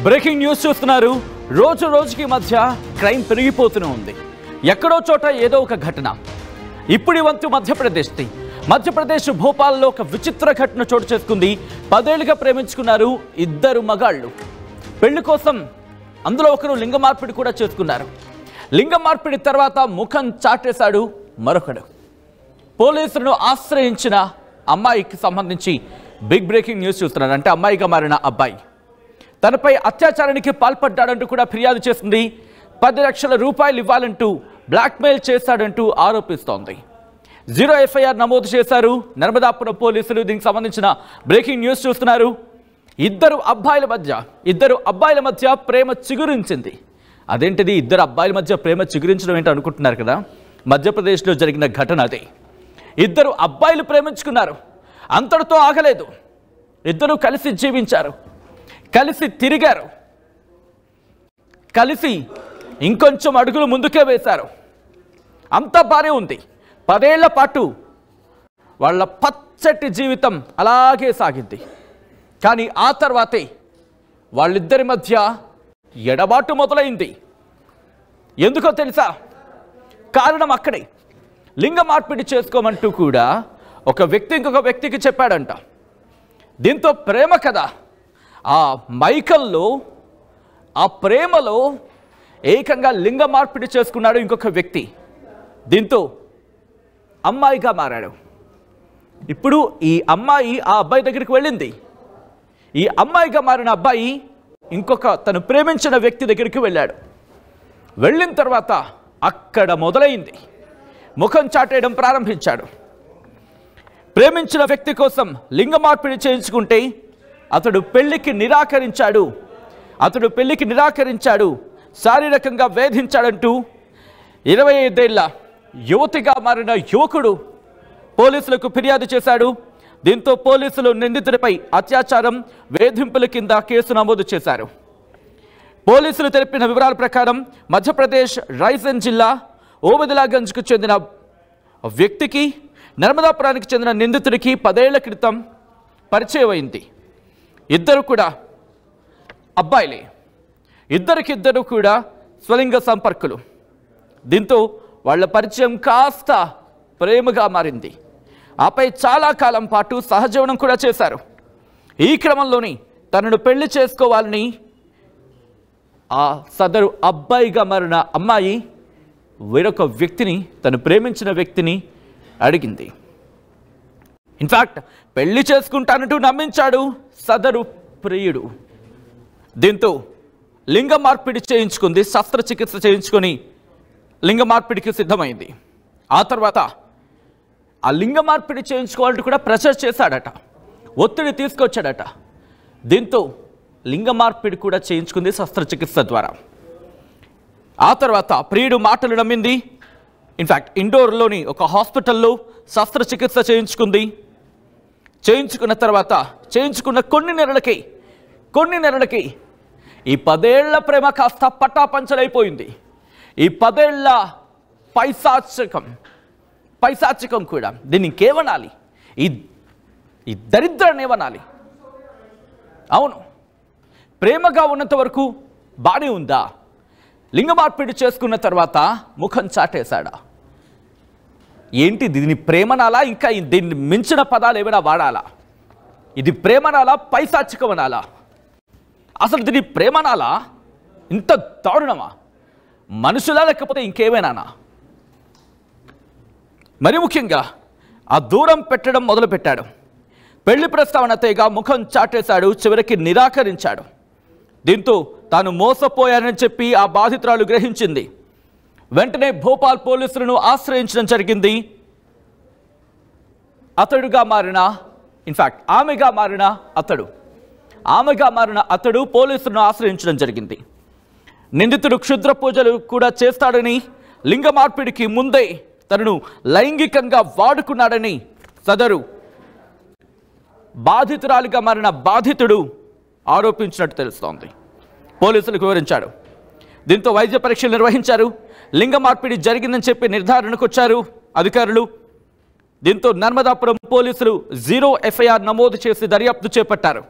Breaking news చూస్తున్నారు. రోజు రోజుకి మధ్య క్రైమ్ పెరిగిపోతూనే ఉంది. ఎక్కడో చోట ఏదో ఒక ఘటన. ఇప్పుడు వంతు మధ్యప్రదేశ్ భోపాల్లో ఒక విచిత్ర ఘటన చోటు చేసుకుంది. 10 ఏళ్లుగా ప్రేమించుకున్నారు ఇద్దరు మగాళ్ళు. పెళ్లి కోసం అందులో ఒకరు లింగ మార్పిడి కూడా చేసుకున్నారు. లింగ మార్పిడి తర్వాత ముఖం చాటేశాడు మరొకడు. పోలీసులను ఆశ్రయించిన అమ్మాయికి సంబంధించి బిగ్ బ్రేకింగ్ న్యూస్ చూస్తున్నారు. అంటే అమ్మాయిగా మారిన అబ్బాయి తనపై అత్యాచారానికి పాల్పడ్డాడంటూ కూడా ఫిర్యాదు చేసింది. 10 లక్షల రూపాయలు ఇవ్వాలంటూ బ్లాక్మెయిల్ చేశాడంటూ ఆరోపిస్తోంది. 0 ఎఫ్ఐఆర్ నమోదు చేశారు నర్మదాపురం పోలీసులు. దీనికి సంబంధించిన బ్రేకింగ్ న్యూస్ చూస్తున్నారు. ఇద్దరు అబ్బాయిల మధ్య ప్రేమ చిగురించింది. అదేంటిది ఇద్దరు అబ్బాయిల మధ్య ప్రేమ చిగురించడం ఏంటో అనుకుంటున్నారు కదా. మధ్యప్రదేశ్లో జరిగిన ఘటన అదే. ఇద్దరు అబ్బాయిలు ప్రేమించుకున్నారు. అంతటితో ఆగలేదు. ఇద్దరు కలిసి జీవించారు, కలిసి తిరిగారు, కలిసి ఇంకొంచెం అడుగులు ముందుకే వేశారు. అంతా బానే ఉంది. 10 ఏళ్ల పాటు వాళ్ళ పచ్చటి జీవితం అలాగే సాగింది. కానీ ఆ తర్వాతే వాళ్ళిద్దరి మధ్య ఎడబాటు మొదలైంది. ఎందుకో తెలుసా? కారణం అక్కడే. లింగ మార్పిడి చేసుకోమంటూ కూడా ఒక వ్యక్తి ఇంకొక వ్యక్తికి చెప్పాడంట. దీంతో ప్రేమ కదా, ఆ మైకల్లో ఆ ప్రేమలో ఏకంగా లింగ మార్పిడి చేసుకున్నాడు ఇంకొక వ్యక్తి. దీంతో అమ్మాయిగా మారాడు. ఇప్పుడు ఈ అమ్మాయి ఆ అబ్బాయి దగ్గరికి వెళ్ళింది. ఈ అమ్మాయిగా మారిన అబ్బాయి ఇంకొక తను ప్రేమించిన వ్యక్తి దగ్గరికి వెళ్ళాడు. వెళ్ళిన తర్వాత అక్కడ మొదలైంది. ముఖం చాటేయడం ప్రారంభించాడు. ప్రేమించిన వ్యక్తి కోసం లింగ మార్పిడి చేయించుకుంటే అతడు పెళ్లికి నిరాకరించాడు, శారీరకంగా వేధించాడంటూ 25 ఏళ్ల యువతిగా మారిన యువకుడు పోలీసులకు ఫిర్యాదు చేశాడు. దీంతో పోలీసులు నిందితుడిపై అత్యాచారం, వేధింపుల కింద కేసు నమోదు చేశారు. పోలీసులు తెలిపిన వివరాల ప్రకారం మధ్యప్రదేశ్ రైజన్ జిల్లా ఓబదిలాగంజ్కు చెందిన వ్యక్తికి నర్మదాపురానికి చెందిన నిందితుడికి 10 ఏళ్ల క్రితం పరిచయం అయింది. ఇద్దరు కూడా అబ్బాయిలే. ఇద్దరికిద్దరు కూడా స్వలింగ సంపర్కులు. దీంతో వాళ్ళ పరిచయం కాస్త ప్రేమగా మారింది. ఆపై చాలా కాలం పాటు సహజీవనం కూడా చేశారు. ఈ క్రమంలోని తనను పెళ్లి చేసుకోవాలని ఆ సదరు అబ్బాయిగా మారిన అమ్మాయి వేరొక వ్యక్తిని, తను ప్రేమించిన వ్యక్తిని అడిగింది. ఇన్ఫాక్ట్ పెళ్లి చేసుకుంటానంటూ నమ్మించాడు సదరు ప్రియుడు. దీంతో లింగ మార్పిడి చేయించుకుంది. శస్త్రచికిత్స చేయించుకొని లింగ మార్పిడికి సిద్ధమైంది. ఆ తర్వాత ఆ లింగ మార్పిడి చేయించుకోవాలంటూ కూడా ప్రెషర్ చేశాడట, ఒత్తిడి తీసుకొచ్చాడట. దీంతో లింగ మార్పిడి కూడా చేయించుకుంది శస్త్రచికిత్స ద్వారా. ఆ తర్వాత ప్రియుడు మాటలు నమ్మింది. ఇన్ఫాక్ట్ ఇండోర్లోని ఒక హాస్పిటల్లో శస్త్రచికిత్స చేయించుకుంది. చేయించుకున్న తర్వాత చేయించుకున్న కొన్ని నెలలకి ఈ 10 ఏళ్ల ప్రేమ కాస్త పటాపంచలైపోయింది. ఈ 10 ఏళ్ల పైశాచికం కూడా, దీన్ని ఇంకేమనాలి, ఈ దరిద్రాన్ని ఏమనాలి? అవును, ప్రేమగా ఉన్నంత వరకు బాగానే ఉందా? లింగ మార్పిడి చేసుకున్న తర్వాత ముఖం చాటేశాడా? ఏంటి దీన్ని ప్రేమనాలా? ఇంకా దీన్ని మించిన పదాలు ఏమైనా వాడాలా? ఇది ప్రేమనాలా, పైశాచికమనాలా? అసలు దీన్ని ప్రేమనాలా? ఇంత దారుణమా? మనుషులా లేకపోతే ఇంకేమైనానా? మరి ముఖ్యంగా ఆ దూరం పెట్టడం మొదలుపెట్టాడు. పెళ్లి ప్రస్తావన తేగా ముఖం చాటేశాడు. చివరికి నిరాకరించాడు. దీంతో తాను మోసపోయానని చెప్పి ఆ బాధితురాలు గ్రహించింది. వెంటనే భోపాల్ పోలీసులను ఆశ్రయించడం జరిగింది. ఆమెగా మారిన అతడు పోలీసులను ఆశ్రయించడం జరిగింది. నిందితుడు క్షుద్ర పూజలు కూడా చేస్తాడని, లింగ మార్పిడికి ముందే తనను లైంగికంగా వాడుకున్నాడని సదరు బాధితురాలిగా మారిన బాధితుడు ఆరోపించినట్టు తెలుస్తోంది. పోలీసులకు వివరించాడు. దీంతో వైద్య పరీక్షలు నిర్వహించారు. లింగ మార్పిడి జరిగిందని చెప్పి నిర్ధారణకు వచ్చారు అధికారులు. దీంతో నర్మదాపురం పోలీసులు 0 ఎఫ్ఐఆర్ నమోదు చేసి దర్యాప్తు చేపట్టారు.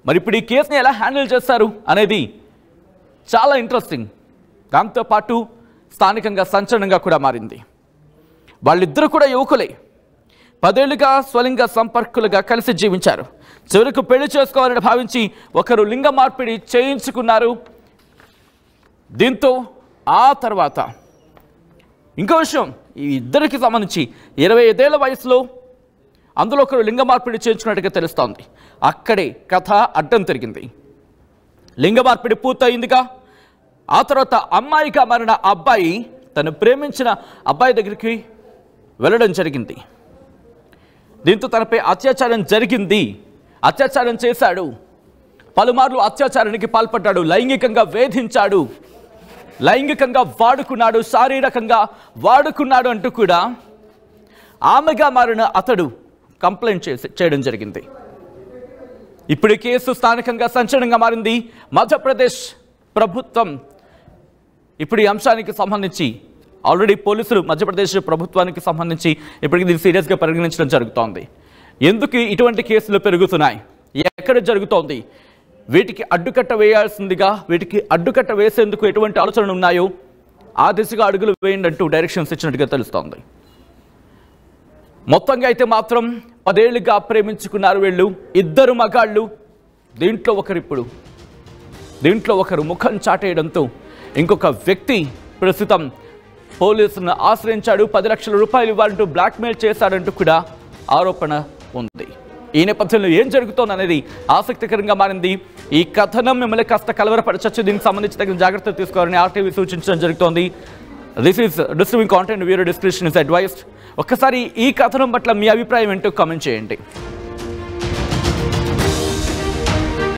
మరి ఇప్పుడు ఈ కేసుని ఎలా హ్యాండిల్ చేస్తారు అనేది చాలా ఇంట్రెస్టింగ్. దాంతోపాటు స్థానికంగా సంచలనంగా కూడా మారింది. వాళ్ళిద్దరూ కూడా యువకులే, 10 ఏళ్లుగా స్వలింగ సంపర్కులుగా కలిసి జీవించారు. చివరకు పెళ్లి చేసుకోవాలని భావించి ఒకరు లింగ మార్పిడి చేయించుకున్నారు. దీంతో ఆ తర్వాత ఇంకో విషయం, ఈ ఇద్దరికి సంబంధించి 25 ఏళ్ల వయసులో అందులో ఒకరు లింగ మార్పిడి చేయించుకున్నట్టుగా తెలుస్తోంది. అక్కడే కథ అడ్డం తిరిగింది. లింగ మార్పిడి పూర్తయిందిగా. ఆ తర్వాత అమ్మాయిగా మారిన అబ్బాయి తను ప్రేమించిన అబ్బాయి దగ్గరికి వెళ్ళడం జరిగింది. దీంతో తనపై అత్యాచారం జరిగింది, అత్యాచారం చేశాడు, పలుమార్లు అత్యాచారానికి పాల్పడ్డాడు, లైంగికంగా వేధించాడు, లైంగికంగా వాడుకున్నాడు, శారీరకంగా వాడుకున్నాడు అంటూ కూడా ఆమెగా మారిన అతడు కంప్లైంట్ చేయడం జరిగింది. ఇప్పుడు ఈ కేసు స్థానికంగా సంచలనంగా మారింది. మధ్యప్రదేశ్ ప్రభుత్వం ఇప్పుడు ఈ అంశానికి సంబంధించి ఆల్రెడీ పోలీసులు మధ్యప్రదేశ్ ప్రభుత్వానికి సంబంధించి ఇప్పటికీ దీన్ని సీరియస్గా పరిగణించడం జరుగుతోంది. ఎందుకు ఇటువంటి కేసులు పెరుగుతున్నాయి, ఎక్కడ జరుగుతోంది, వీటికి అడ్డుకట్ట వేయాల్సిందిగా, వీటికి అడ్డుకట్ట వేసేందుకు ఎటువంటి ఆలోచనలు ఉన్నాయో ఆ దిశగా అడుగులు వేయండి అంటూ డైరెక్షన్స్ ఇచ్చినట్టుగా తెలుస్తోంది. మొత్తంగా అయితే మాత్రం 10 ఏళ్లుగా ప్రేమించుకున్నారు వీళ్ళు, ఇద్దరు మగాళ్ళు. దీంట్లో ఒకరు ముఖం చాటేయడంతో ఇంకొక వ్యక్తి ప్రస్తుతం పోలీసులను ఆశ్రయించాడు. 10 లక్షల రూపాయలు ఇవ్వాలంటూ బ్లాక్మెయిల్ చేశాడంటూ కూడా ఆరోపణ ఉంది. ఈ నేపథ్యంలో ఏం జరుగుతోంది అనేది ఆసక్తికరంగా మారింది. ఈ కథనం మిమ్మల్ని కాస్త కలవరపరచచ్చు. దీనికి సంబంధించి తగిన జాగ్రత్తలు తీసుకోవాలని ఆర్టీవీ సూచించడం జరుగుతోంది. This is distributing content, viewer description is advised. ఒక్కసారి ఈ కథనం పట్ల మీ అభిప్రాయం ఏంటో కామెంట్ చేయండి.